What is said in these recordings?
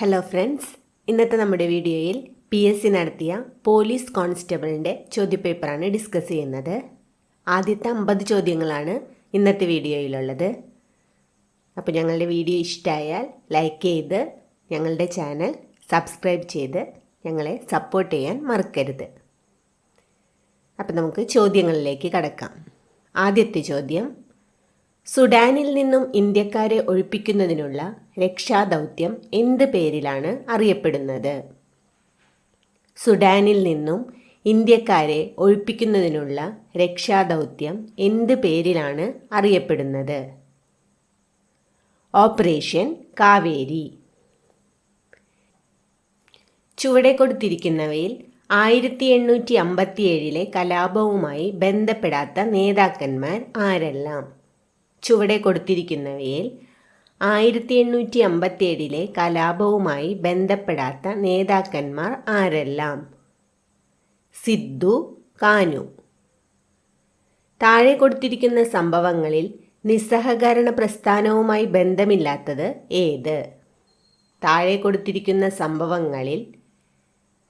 Hello friends, ഇന്നത്തെ നമ്മുടെ വീഡിയോയിൽ PSC നടത്തിയ പോലീസ് കോൺസ്റ്റബിളിൻ്റെ ചോദ്യപേപ്പറാണ് ഡിസ്കസ് ചെയ്യുന്നത്. ആദ്യത്തെ 50 ചോദ്യങ്ങളാണ് ഇന്നത്തെ വീഡിയോയിലുള്ളത്. അപ്പോൾ ഞങ്ങളുടെ വീഡിയോ ഇഷ്ടമായാൽ ലൈക്ക് ചെയ്ത് ഞങ്ങളുടെ ചാനൽ സബ്സ്ക്രൈബ് ചെയ്ത് ഞങ്ങളെ സപ്പോർട്ട് ചെയ്യാൻ മറക്കരുത്. അപ്പോൾ നമുക്ക് ചോദ്യങ്ങളിലേക്ക് കടക്കാം. ആദ്യത്തെ ചോദ്യം: സുഡാനിൽ നിന്നും ഇന്ത്യക്കാരെ ഒഴിപ്പിക്കുന്നതിനുള്ള രക്ഷാദൗത്യം എന്ത് പേരിലാണ് അറിയപ്പെടുന്നത്? സുഡാനിൽ നിന്നും ഇന്ത്യക്കാരെ ഒഴിപ്പിക്കുന്നതിനുള്ള രക്ഷാദൗത്യം എന്ത് പേരിലാണ് അറിയപ്പെടുന്നത്? ഓപ്പറേഷൻ കാവേരി. ചുവടെ കൊടുത്തിരിക്കുന്നവയിൽ 1857 കലാപവുമായി ബന്ധപ്പെടാത്ത നേതാക്കന്മാർ ആരെല്ലാം? ചുവടെ കൊടുത്തിരിക്കുന്നവയിൽ 1857 കലാപവുമായി ബന്ധപ്പെടാത്ത നേതാക്കന്മാർ ആരെല്ലാം? സിദ്ധു, കാനു. താഴെ കൊടുത്തിരിക്കുന്ന സംഭവങ്ങളിൽ നിസ്സഹകരണ പ്രസ്ഥാനവുമായി ബന്ധമില്ലാത്തത് ഏത്? താഴെ കൊടുത്തിരിക്കുന്ന സംഭവങ്ങളിൽ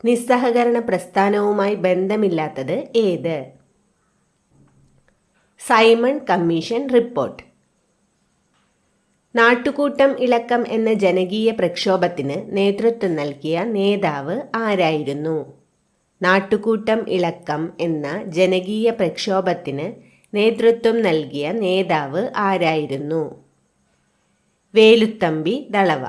നിസ്സഹകരണ പ്രസ്ഥാനവുമായി ബന്ധമില്ലാത്തത് ഏത്? Simon commission report. നാട്ടുകൂട്ടം ഇളക്കം എന്ന ജനകീയ പ്രക്ഷോഭത്തിന് നേതൃത്വം നൽകിയ നേതാവ് ആരായിരുന്നു? നാട്ടുകൂട്ടം ഇളക്കം എന്ന ജനകീയ പ്രക്ഷോഭത്തിന് നേതൃത്വം നൽകിയ നേതാവ് ആരായിരുന്നു? വേലുത്തമ്പി ദളവ.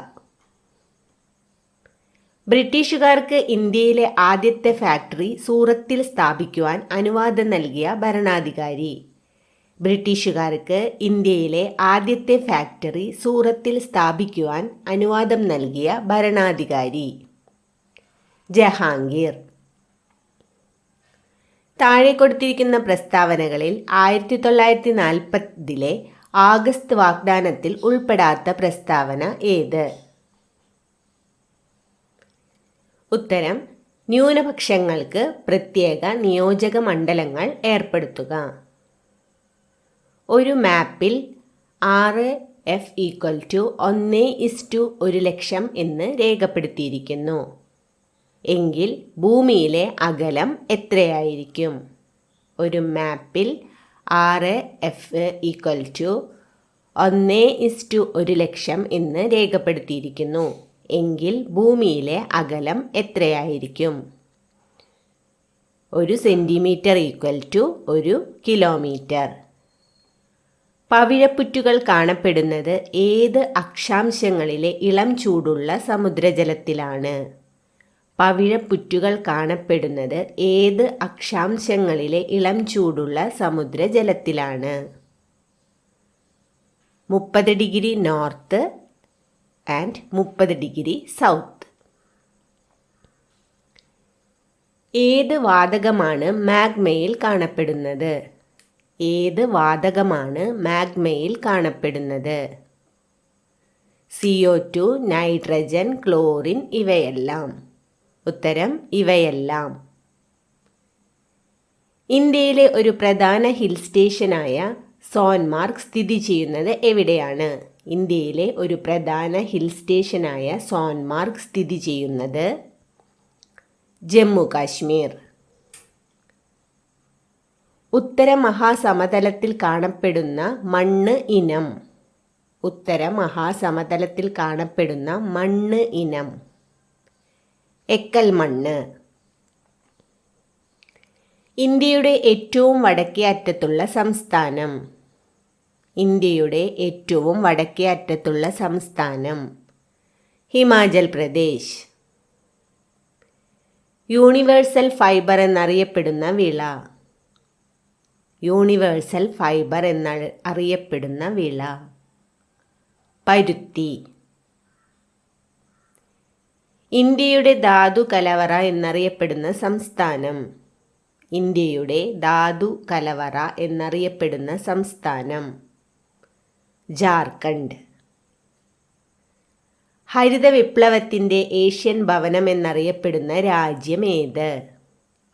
ബ്രിട്ടീഷുകാർക്ക് ഇന്ത്യയിലെ ആദ്യത്തെ ഫാക്ടറി സൂറത്തിൽ സ്ഥാപിക്കുവാൻ അനുവാദം നൽകിയ ഭരണാധികാരി? ബ്രിട്ടീഷുകാർക്ക് ഇന്ത്യയിലെ ആദ്യത്തെ ഫാക്ടറി സൂറത്തിൽ സ്ഥാപിക്കുവാൻ അനുവാദം നൽകിയ ഭരണാധികാരി? ജഹാംഗീർ. താഴെ കൊടുത്തിരിക്കുന്ന പ്രസ്താവനകളിൽ 1940 ആഗസ്റ്റ് വാഗ്ദാനത്തിൽ ഉൾപ്പെടാത്ത പ്രസ്താവന ഏത്? ഉത്തരം: ന്യൂനപക്ഷങ്ങൾക്ക് പ്രത്യേക നിയോജക മണ്ഡലങ്ങൾ ഏർപ്പെടുത്തുക. ഒരു മാപ്പിൽ 6F=1:1,00,000 എന്ന് രേഖപ്പെടുത്തിയിരിക്കുന്നു എങ്കിൽ ഭൂമിയിലെ അകലം എത്രയായിരിക്കും? ഒരു മാപ്പിൽ 6F=1:1,00,000 എന്ന് രേഖപ്പെടുത്തിയിരിക്കുന്നു എങ്കിൽ ഭൂമിയിലെ അകലം എത്രയായിരിക്കും? 1 സെൻറ്റിമീറ്റർ = 1 കിലോമീറ്റർ. പവിഴപ്പുറ്റുകൾ കാണപ്പെടുന്നത് ഏത് അക്ഷാംശങ്ങളിലെ ഇളം ചൂടുള്ള സമുദ്രജലത്തിലാണ്? പവിഴപ്പുറ്റുകൾ കാണപ്പെടുന്നത് ഏത് അക്ഷാംശങ്ങളിലെ ഇളം ചൂടുള്ള സമുദ്രജലത്തിലാണ്? 30° നോർത്ത് ആൻഡ് 30° സൗത്ത്. ഏത് വാതകമാണ് മാഗ്മയിൽ കാണപ്പെടുന്നത്? ഏത് വാതകമാണ് മാഗ്മയിൽ കാണപ്പെടുന്നത്? CO2, നൈട്രജൻ, ക്ലോറിൻ ഇവയെല്ലാം. ഉത്തരം: ഇവയെല്ലാം. ഇന്ത്യയിലെ ഒരു പ്രധാന ഹിൽ സ്റ്റേഷനായ സോൻമാർഗ് സ്ഥിതി ചെയ്യുന്നത് എവിടെയാണ്? ഇന്ത്യയിലെ ഒരു പ്രധാന ഹിൽ സ്റ്റേഷനായ സോൻമാർഗ് സ്ഥിതി ചെയ്യുന്നത് ജമ്മു കാശ്മീർ. ഉത്തര മഹാസമതലത്തിൽ കാണപ്പെടുന്ന മണ്ണ് ഇനം? ഉത്തര മഹാസമതലത്തിൽ കാണപ്പെടുന്ന മണ്ണ് ഇനം എക്കൽ മണ്ണ്. ഇന്ത്യയുടെ ഏറ്റവും വടക്കേ അറ്റത്തുള്ള സംസ്ഥാനം? ഇന്ത്യയുടെ ഏറ്റവും വടക്കേ അറ്റത്തുള്ള സംസ്ഥാനം ഹിമാചൽ പ്രദേശ്. യൂണിവേഴ്സൽ ഫൈബർ എന്നറിയപ്പെടുന്ന വിള? യൂണിവേഴ്സൽ ഫൈബർ എന്നറിയപ്പെടുന്ന വിള പരുത്തി. ഇന്ത്യയുടെ ധാതു കലവറ എന്നറിയപ്പെടുന്ന സംസ്ഥാനം? ഇന്ത്യയുടെ ധാതു കലവറ എന്നറിയപ്പെടുന്ന സംസ്ഥാനം ജാർഖണ്ഡ്. ഹരിത വിപ്ലവത്തിൻ്റെ ഏഷ്യൻ ഭവനം എന്നറിയപ്പെടുന്ന രാജ്യം ഏത്?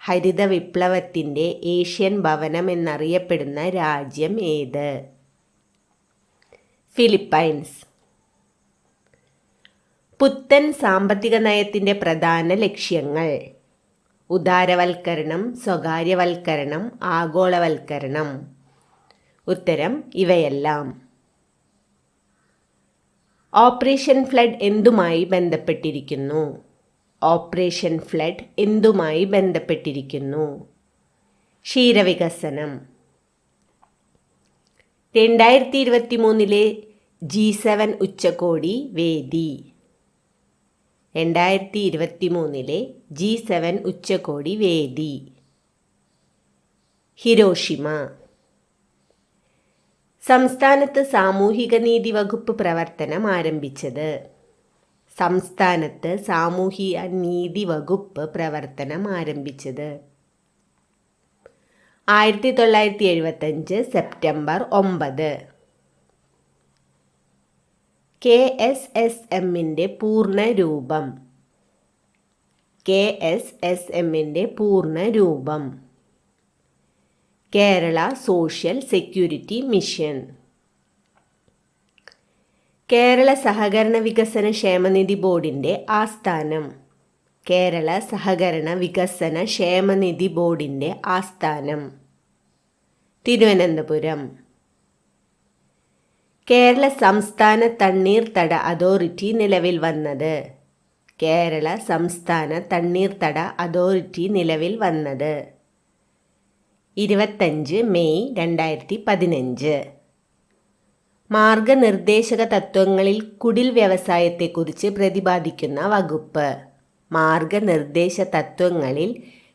ഹരിത വിപ്ലവത്തിൻ്റെ ഏഷ്യൻ ഭവനം എന്നറിയപ്പെടുന്ന രാജ്യം ഏത്? ഫിലിപ്പൈൻസ്. പുത്തൻ സാമ്പത്തിക നയത്തിൻ്റെ പ്രധാന ലക്ഷ്യങ്ങൾ: ഉദാരവൽക്കരണം, സ്വകാര്യവൽക്കരണം, ആഗോളവൽക്കരണം. ഉത്തരം ഇവയെല്ലാം. ഓപ്പറേഷൻ ഫ്ലഡ് എന്തുമായി ബന്ധപ്പെട്ടിരിക്കുന്നു? ഓപ്പറേഷൻ ഫ്ലഡ് എന്തുമായി ബന്ധപ്പെട്ടിരിക്കുന്നു? ക്ഷീരവികസനം. 2023 G7 ഉച്ചകോടി വേദി. 2023 G7 ഉച്ചകോടി വേദി. ഹിരോഷിമ. സംസ്ഥാനത്ത് സാമൂഹിക നീതി വകുപ്പ് പ്രവർത്തനം ആരംഭിച്ചത്. സംസ്ഥാനത്ത് സാമൂഹിക നീതി വകുപ്പ് പ്രവർത്തനം ആരംഭിച്ചത് 1975 സെപ്റ്റംബർ 9. KSSMൻ്റെ പൂർണ്ണരൂപം. KSSMൻ്റെ പൂർണ്ണരൂപം Kerala social security mission. Kerala സഹകരണ വികസന ക്ഷേമനിധി ബോർഡിൻ്റെ ആസ്ഥാനം. കേരള സഹകരണ വികസന ക്ഷേമനിധി ബോർഡിൻ്റെ ആസ്ഥാനം തിരുവനന്തപുരം. കേരള സംസ്ഥാന തണ്ണീർത്തട അതോറിറ്റി നിലവിൽ വന്നത്. കേരള സംസ്ഥാന തണ്ണീർത്തട അതോറിറ്റി നിലവിൽ വന്നത് 25 മെയ് 2015. മാർഗനിർദ്ദേശക തത്വങ്ങളിൽ കുടിൽ വ്യവസായത്തെക്കുറിച്ച് പ്രതിപാദിക്കുന്ന വകുപ്പ്. മാർഗനിർദ്ദേശ തത്വങ്ങളിൽ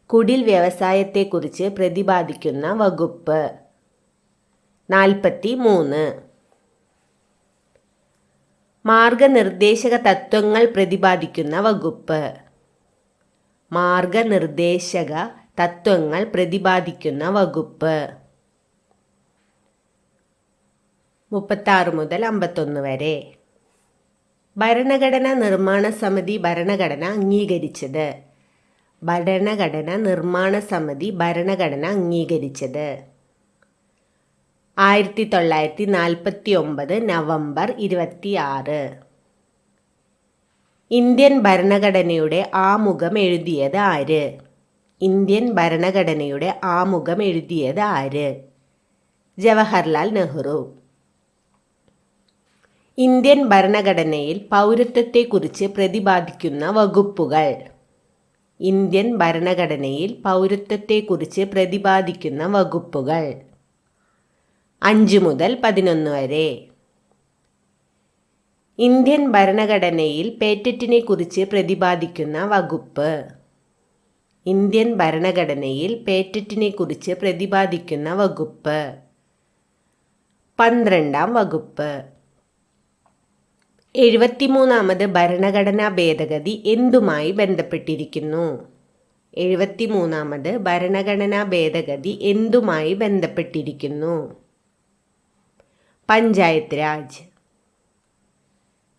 കുടിൽ വ്യവസായത്തെക്കുറിച്ച് പ്രതിപാദിക്കുന്ന വകുപ്പ് 43. മാർഗനിർദ്ദേശക തത്വങ്ങൾ പ്രതിപാദിക്കുന്ന വകുപ്പ്. മാർഗനിർദ്ദേശക തത്വങ്ങൾ പ്രതിപാദിക്കുന്ന വകുപ്പ് 36 മുതൽ 51 വരെ. ഭരണഘടനാ നിർമ്മാണ സമിതി ഭരണഘടന അംഗീകരിച്ചത്. ഭരണഘടനാ നിർമ്മാണ സമിതി ഭരണഘടന അംഗീകരിച്ചത് 1949 നവംബർ 26. ഇന്ത്യൻ ഭരണഘടനയുടെ ആമുഖം എഴുതിയത് ആര്? ഇന്ത്യൻ ഭരണഘടനയുടെ ആമുഖം എഴുതിയത് ആര്? ജവഹർലാൽ നെഹ്റു. ഇന്ത്യൻ ഭരണഘടനയിൽ പൗരത്വത്തെക്കുറിച്ച് പ്രതിപാദിക്കുന്ന വകുപ്പുകൾ. ഇന്ത്യൻ ഭരണഘടനയിൽ പൗരത്വത്തെക്കുറിച്ച് പ്രതിപാദിക്കുന്ന വകുപ്പുകൾ 5 മുതൽ 11 വരെ. ഇന്ത്യൻ ഭരണഘടനയിൽ പേറ്റന്റിനെ കുറിച്ച് പ്രതിപാദിക്കുന്ന വകുപ്പ്. ഇന്ത്യൻ ഭരണഘടനയിൽ പേറ്റന്റിനെ കുറിച്ച് പ്രതിപാദിക്കുന്ന വകുപ്പ് 12ാം വകുപ്പ്. 73ാമത് ഭരണഘടനാ ഭേദഗതി എന്തുമായി ബന്ധപ്പെട്ടിരിക്കുന്നു? 73ാമത് ഭരണഘടനാ ഭേദഗതി എന്തുമായി ബന്ധപ്പെട്ടിരിക്കുന്നു? പഞ്ചായത്ത് രാജ്.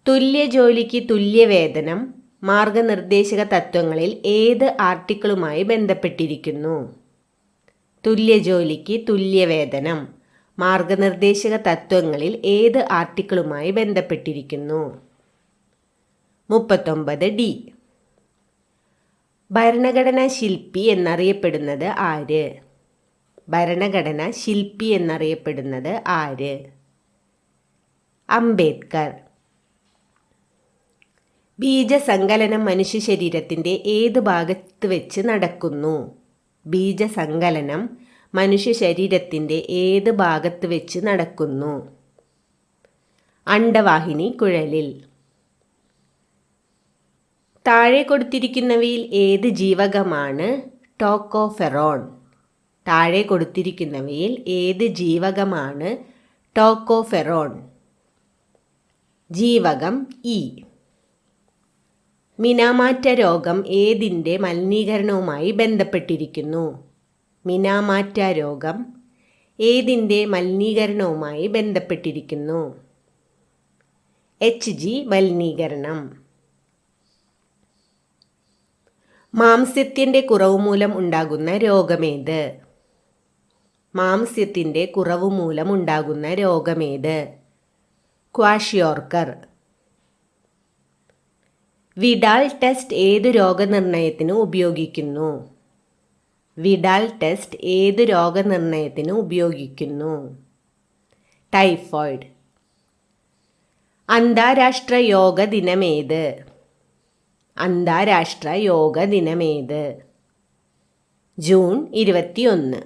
തുല്യ ജോലിക്ക് തുല്യവേതനം മാർഗനിർദ്ദേശക തത്വങ്ങളിൽ ഏത് ആർട്ടിക്കിളുമായി ബന്ധപ്പെട്ടിരിക്കുന്നു? തുല്യ ജോലിക്ക് തുല്യവേതനം മാർഗനിർദ്ദേശക തത്വങ്ങളിൽ ഏത് ആർട്ടിക്കിളുമായി ബന്ധപ്പെട്ടിരിക്കുന്നു? 39D. ഭരണഘടനാ ശില്പി എന്നറിയപ്പെടുന്നത് ആര്? ഭരണഘടനാ ശില്പി എന്നറിയപ്പെടുന്നത് ആര്? അംബേദ്കർ. ബീജസങ്കലനം മനുഷ്യ ശരീരത്തിൻ്റെ ഏത് ഭാഗത്ത് വെച്ച് നടക്കുന്നു? ബീജസങ്കലനം മനുഷ്യ ശരീരത്തിൻ്റെ ഏത് ഭാഗത്ത് വെച്ച് നടക്കുന്നു? അണ്ഡവാഹിനി കുഴലിൽ. താഴെ കൊടുത്തിരിക്കുന്നവയിൽ ഏത് ജീവകമാണ് ടോക്കോഫെറോൺ? താഴെ കൊടുത്തിരിക്കുന്നവയിൽ ഏത് ജീവകമാണ് ടോക്കോഫെറോൺ? ജീവകം ഇ. മിനാമാറ്റ രോഗം ഏതിൻ്റെ മലിനീകരണവുമായി ബന്ധപ്പെട്ടിരിക്കുന്നു? മിനാമാറ്റ രോഗം ഏതിൻ്റെ മലിനീകരണവുമായി ബന്ധപ്പെട്ടിരിക്കുന്നു? HG മലിനീകരണം. മാംസ്യത്തിൻ്റെ കുറവ് മൂലം ഉണ്ടാകുന്ന രോഗമേത്? മാംസ്യത്തിൻ്റെ കുറവ് മൂലം ഉണ്ടാകുന്ന രോഗമേത്? ക്വാഷിയോർക്കർ. വിഡാൽ ടെസ്റ്റ് ഏതു രോഗനിർണയത്തിന് ഉപയോഗിക്കുന്നു? വിഡാൽ ടെസ്റ്റ് ഏതു രോഗനിർണയത്തിന് ഉപയോഗിക്കുന്നു? ടൈഫോയിഡ്. അന്താരാഷ്ട്ര യോഗ ദിനമേത്? അന്താരാഷ്ട്ര യോഗ ദിനമേത്? ജൂൺ 21.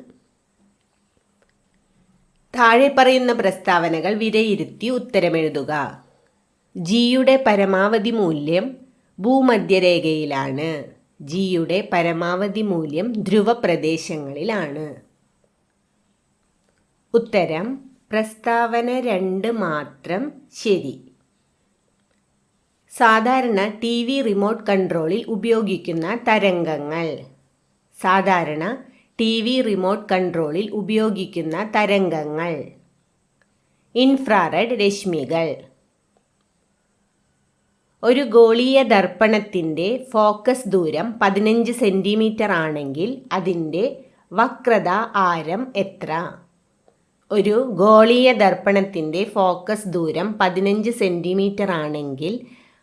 താഴെ പറയുന്ന പ്രസ്താവനകൾ വിലയിരുത്തി ഉത്തരമെഴുതുക. ജിയുടെ പരമാവധി മൂല്യം ഭൂമധ്യരേഖയിലാണ്. ജിയുടെ പരമാവധി മൂല്യം ധ്രുവപ്രദേശങ്ങളിലാണ്. ഉത്തരം പ്രസ്താവന 2 മാത്രം ശരി. സാധാരണ ടി വി റിമോട്ട് കൺട്രോളിൽ ഉപയോഗിക്കുന്ന തരംഗങ്ങൾ. സാധാരണ ടി വി റിമോട്ട് കൺട്രോളിൽ ഉപയോഗിക്കുന്ന തരംഗങ്ങൾ. ഇൻഫ്രാറെഡ് രശ്മികൾ. ഒരു ഗോളീയ ദർപ്പണത്തിൻ്റെ ഫോക്കസ് ദൂരം 15 സെൻറ്റിമീറ്റർ ആണെങ്കിൽ അതിൻ്റെ വക്രത ആരം എത്ര? ഒരു ഗോളീയ ദർപ്പണത്തിൻ്റെ ഫോക്കസ് ദൂരം 15 സെൻറ്റിമീറ്റർ ആണെങ്കിൽ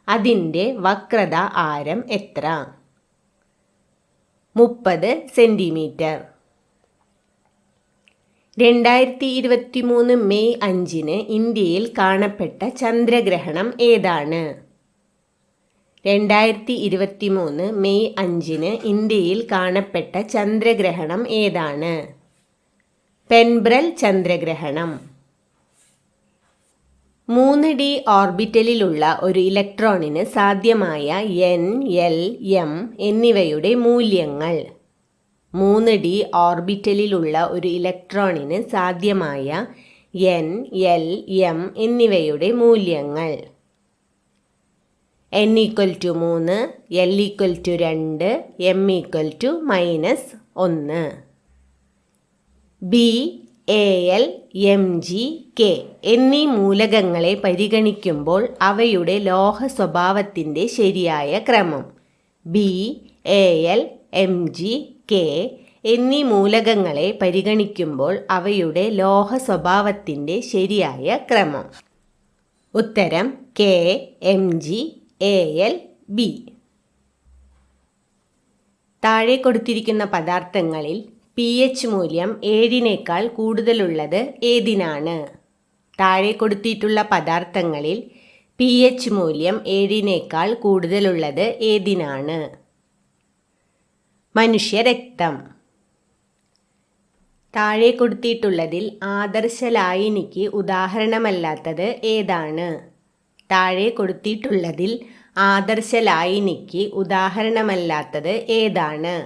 അതിൻ്റെ വക്രത ആരം എത്ര? 30 സെൻറ്റിമീറ്റർ. 2023 മെയ് 5 ഇന്ത്യയിൽ കാണപ്പെട്ട ചന്ദ്രഗ്രഹണം ഏതാണ്? 2023 മെയ് 5 ഇന്ത്യയിൽ കാണപ്പെട്ട ചന്ദ്രഗ്രഹണം ഏതാണ്? പെൻബ്രൽ ചന്ദ്രഗ്രഹണം. 3D ഓർബിറ്റലിലുള്ള ഒരു ഇലക്ട്രോണിന് സാധ്യമായ N, L, M എന്നിവയുടെ മൂല്യങ്ങൾ. 3D ഓർബിറ്റലിലുള്ള ഒരു ഇലക്ട്രോണിന് സാധ്യമായ N, L, M എന്നിവയുടെ മൂല്യങ്ങൾ. N = 3, L = 2, M = -1. B, Al, Mg, K എന്നീ മൂലകങ്ങളെ പരിഗണിക്കുമ്പോൾ അവയുടെ ലോഹ സ്വഭാവത്തിൻ്റെ ശരിയായ ക്രമം. B, Al, Mg, K എന്നീ മൂലകങ്ങളെ പരിഗണിക്കുമ്പോൾ അവയുടെ ലോഹ സ്വഭാവത്തിൻ്റെ ശരിയായ ക്രമം. ഉത്തരം K, Mg, Al, B. താഴെ കൊടുത്തിരിക്കുന്ന പദാർത്ഥങ്ങളിൽ pH മൂല്യം 7-നേക്കാൾ കൂടുതലുള്ളത് ഏതിനാണ്? താഴെ കൊടുത്തിട്ടുള്ള പദാർത്ഥങ്ങളിൽ pH മൂല്യം 7-നേക്കാൾ കൂടുതലുള്ളത് ഏതിനാണ്? മനുഷ്യരക്തം. താഴെ കൊടുത്തിട്ടുള്ളതിൽ ആദർശ ലായനിക്ക് ഉദാഹരണമല്ലാത്തത് ഏതാണ്? താഴെ കൊടുത്തിട്ടുള്ളതിൽ ആദർശ ലായനിക്ക് ഉദാഹരണമല്ലാത്തത് ഏതാണ്?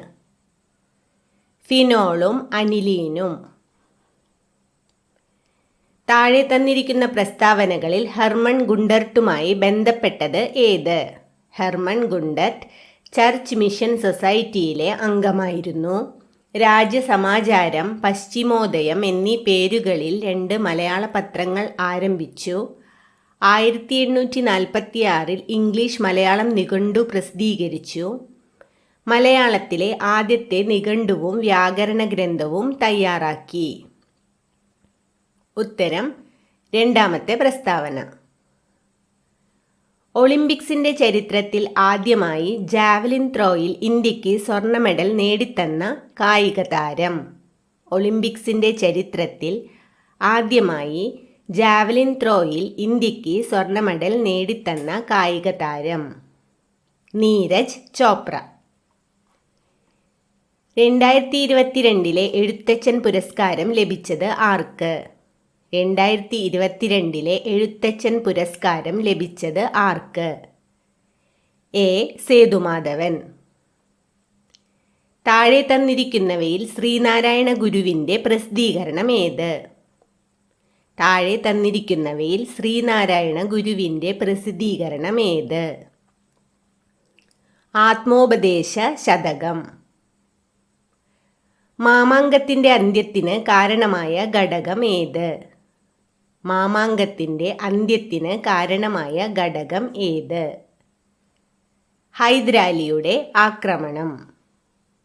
ഫിനോളും അനിലീനും. താഴെ തന്നിരിക്കുന്ന പ്രസ്താവനകളിൽ ഹെർമൻ ഗുണ്ടർട്ടുമായി ബന്ധപ്പെട്ടത് ഏത്? ഹെർമൻ ഗുണ്ടർട്ട് ചർച്ച് മിഷൻ സൊസൈറ്റിയിലെ അംഗമായിരുന്നു. രാജ്യസമാചാരം, പശ്ചിമോദയം എന്നീ പേരുകളിൽ 2 മലയാള പത്രങ്ങൾ ആരംഭിച്ചു. 1846 ഇംഗ്ലീഷ് മലയാളം നിഘണ്ടു പ്രസിദ്ധീകരിച്ചു. മലയാളത്തിലെ ആദ്യത്തെ നിഘണ്ടുവും വ്യാകരണ ഗ്രന്ഥവും തയ്യാറാക്കി. ഉത്തരം രണ്ടാമത്തെ പ്രസ്താവന. ഒളിമ്പിക്സിന്റെ ചരിത്രത്തിൽ ആദ്യമായി ജാവലിൻ ത്രോയിൽ ഇന്ത്യക്ക് സ്വർണ്ണ മെഡൽ നേടിത്തന്ന കായിക താരം. ഒളിമ്പിക്സിന്റെ ചരിത്രത്തിൽ ആദ്യമായി ജാവലിൻ ത്രോയിൽ ഇന്ത്യക്ക് സ്വർണ്ണ മെഡൽ നേടിത്തന്ന കായിക താരം. നീരജ് ചോപ്ര. 2022 എഴുത്തച്ഛൻ പുരസ്കാരം ലഭിച്ചത് ആർക്ക്? 2022 എഴുത്തച്ഛൻ പുരസ്കാരം ലഭിച്ചത് ആർക്ക്? എ. സേതുമാധവൻ. താഴെ തന്നിരിക്കുന്നവയിൽ ശ്രീനാരായണ ഗുരുവിൻ്റെ പ്രസിദ്ധീകരണം ഏത്? താഴെ തന്നിരിക്കുന്നവയിൽ ശ്രീനാരായണ ഗുരുവിൻ്റെ പ്രസിദ്ധീകരണം ഏത്? ആത്മോപദേശ ശതകം. മാമാങ്കത്തിൻ്റെ അന്ത്യത്തിന് കാരണമായ ഘടകം ഏത്? മാമാങ്കത്തിൻ്റെ അന്ത്യത്തിന് കാരണമായ ഘടകം ഏത്? ഹൈദരാലിയുടെ ആക്രമണം.